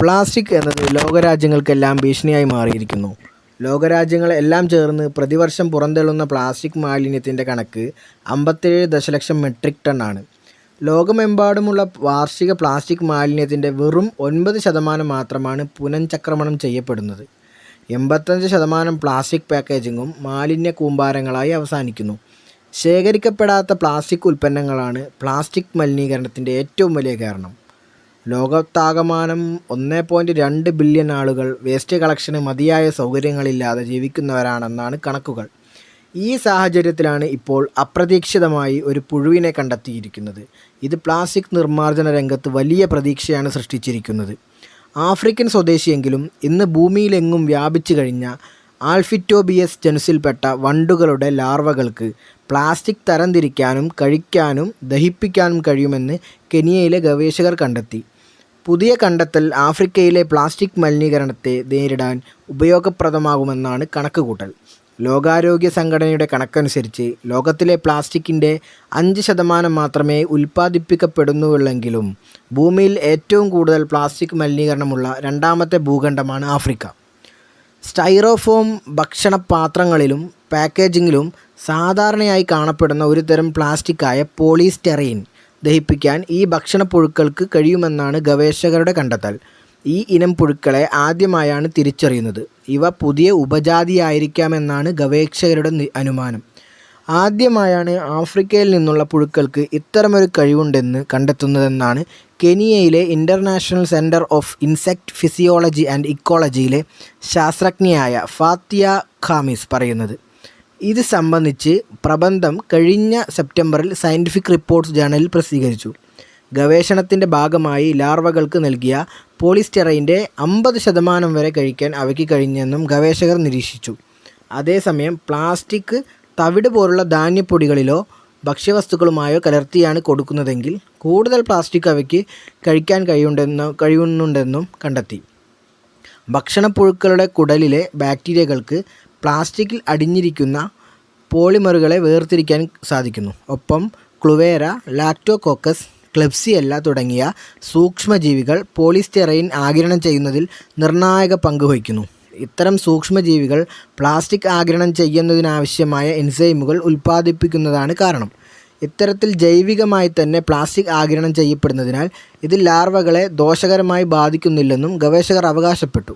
Plastic എന്നത് ലോകരാജ്യങ്ങൾക്കെല്ലാം ഭീഷണിയായി മാറിയിരിക്കുന്നു. ലോകരാജ്യങ്ങൾ എല്ലാം ചേർന്ന് പ്രതിവർഷം പുറന്തള്ളുന്ന പ്ലാസ്റ്റിക് മാലിന്യത്തിൻ്റെ കണക്ക് 57 ദശലക്ഷം മെട്രിക് ടൺ ആണ്. ലോകമെമ്പാടുമുള്ള വാർഷിക പ്ലാസ്റ്റിക് മാലിന്യത്തിൻ്റെ വെറും 9% മാത്രമാണ് പുനഃചക്രമണം ചെയ്യപ്പെടുന്നത്. 85% പ്ലാസ്റ്റിക് പാക്കേജിങ്ങും മാലിന്യ കൂമ്പാരങ്ങളായി അവസാനിക്കുന്നു. ശേഖരിക്കപ്പെടാത്ത പ്ലാസ്റ്റിക് ഉൽപ്പന്നങ്ങളാണ് പ്ലാസ്റ്റിക് മലിനീകരണത്തിൻ്റെ ഏറ്റവും വലിയ കാരണം. ലോകത്താകമാനം 1.2 ബില്യൺ ആളുകൾ വേസ്റ്റ് കളക്ഷന് മതിയായ സൗകര്യങ്ങളില്ലാതെ ജീവിക്കുന്നവരാണെന്നാണ് കണക്കുകൾ. ഈ സാഹചര്യത്തിലാണ് ഇപ്പോൾ അപ്രതീക്ഷിതമായി ഒരു പുഴുവിനെ കണ്ടെത്തിയിരിക്കുന്നത്. ഇത് പ്ലാസ്റ്റിക് നിർമ്മാർജ്ജന രംഗത്ത് വലിയ പ്രതീക്ഷയാണ് സൃഷ്ടിച്ചിരിക്കുന്നത്. ആഫ്രിക്കൻ സ്വദേശിയെങ്കിലും ഇന്ന് ഭൂമിയിലെങ്ങും വ്യാപിച്ചു കഴിഞ്ഞ ആൽഫിറ്റോബിയസ് ജനുസിൽപ്പെട്ട വണ്ടുകളുടെ ലാർവകൾക്ക് പ്ലാസ്റ്റിക് തരംതിരിക്കാനും കഴിക്കാനും ദഹിപ്പിക്കാനും കഴിയുമെന്ന് കെനിയയിലെ ഗവേഷകർ കണ്ടെത്തി. പുതിയ കണ്ടെത്തൽ ആഫ്രിക്കയിലെ പ്ലാസ്റ്റിക് മലിനീകരണത്തെ നേരിടാൻ ഉപയോഗപ്രദമാകുമെന്നാണ് കണക്കുകൂട്ടൽ. ലോകാരോഗ്യ സംഘടനയുടെ കണക്കനുസരിച്ച് ലോകത്തിലെ പ്ലാസ്റ്റിക്കിൻ്റെ 5% മാത്രമേ ഉൽപ്പാദിപ്പിക്കപ്പെടുന്നുള്ളെങ്കിലും ഭൂമിയിൽ ഏറ്റവും കൂടുതൽ പ്ലാസ്റ്റിക് മലിനീകരണമുള്ള രണ്ടാമത്തെ ഭൂഖണ്ഡമാണ് ആഫ്രിക്ക. സ്റ്റൈറോഫോം ഭക്ഷണപാത്രങ്ങളിലും പാക്കേജിങ്ങിലും സാധാരണയായി കാണപ്പെടുന്ന ഒരു തരം പ്ലാസ്റ്റിക്കായ പോളിസ്റ്റെറീൻ ദഹിപ്പിക്കാൻ ഈ ഭക്ഷണപ്പുഴുക്കൾക്ക് കഴിയുമെന്നാണ് ഗവേഷകരുടെ കണ്ടെത്തൽ. ഈ ഇനം പുഴുക്കളെ ആദ്യമായാണ് തിരിച്ചറിയുന്നത്. ഇവ പുതിയ ഉപജാതിയായിരിക്കാമെന്നാണ് ഗവേഷകരുടെ അനുമാനം. ആദ്യമായാണ് ആഫ്രിക്കയിൽ നിന്നുള്ള പുഴുക്കൾക്ക് ഇത്തരമൊരു കഴിവുണ്ടെന്ന് കണ്ടെത്തുന്നതെന്നാണ് കെനിയയിലെ international centre of insect physiology and ഇക്കോളജിയിലെ ശാസ്ത്രജ്ഞയായ ഫാത്തിയ ഖാമിസ് പറയുന്നത്. ഇത് സംബന്ധിച്ച് പ്രബന്ധം കഴിഞ്ഞ സെപ്റ്റംബറിൽ സയൻറ്റിഫിക് റിപ്പോർട്ട്സ് ജേണലിൽ പ്രസിദ്ധീകരിച്ചു. ഗവേഷണത്തിൻ്റെ ഭാഗമായി ലാർവകൾക്ക് നൽകിയ പോളിസ്റ്റെറൈൻ്റെ 50% വരെ കഴിക്കാൻ അവയ്ക്ക് കഴിഞ്ഞെന്നും ഗവേഷകർ നിരീക്ഷിച്ചു. അതേസമയം പ്ലാസ്റ്റിക് തവിട് പോലുള്ള ധാന്യപ്പൊടികളിലോ ഭക്ഷ്യവസ്തുക്കളുമായോ കലർത്തിയാണ് കൊടുക്കുന്നതെങ്കിൽ കൂടുതൽ പ്ലാസ്റ്റിക് അവയ്ക്ക് കഴിക്കാൻ കഴിയുന്നുണ്ടെന്നും കണ്ടെത്തി. ഭക്ഷണപ്പുഴുക്കളുടെ കുടലിലെ ബാക്ടീരിയകൾക്ക് പ്ലാസ്റ്റിക്കിൽ അടിഞ്ഞിരിക്കുന്ന പോളിമറുകളെ വേർതിരിക്കാൻ സാധിക്കുന്നു. ഒപ്പം ക്ലുവേര, ലാക്ടോകോക്കസ്, ക്ലെബ്സിയെല്ല തുടങ്ങിയ സൂക്ഷ്മജീവികൾ പോളിസ്റ്റെറൈൻ ആഗിരണം ചെയ്യുന്നതിൽ നിർണായക പങ്ക് വഹിക്കുന്നു. ഇത്തരം സൂക്ഷ്മജീവികൾ പ്ലാസ്റ്റിക് ആഗിരണം ചെയ്യുന്നതിനാവശ്യമായ എൻസൈമുകൾ ഉൽപ്പാദിപ്പിക്കുന്നതാണ് കാരണം. ഇത്തരത്തിൽ ജൈവികമായി തന്നെ പ്ലാസ്റ്റിക് ആഗിരണം ചെയ്യപ്പെടുന്നതിനാൽ ഇത് ലാർവകളെ ദോഷകരമായി ബാധിക്കുന്നില്ലെന്നും ഗവേഷകർ അവകാശപ്പെട്ടു.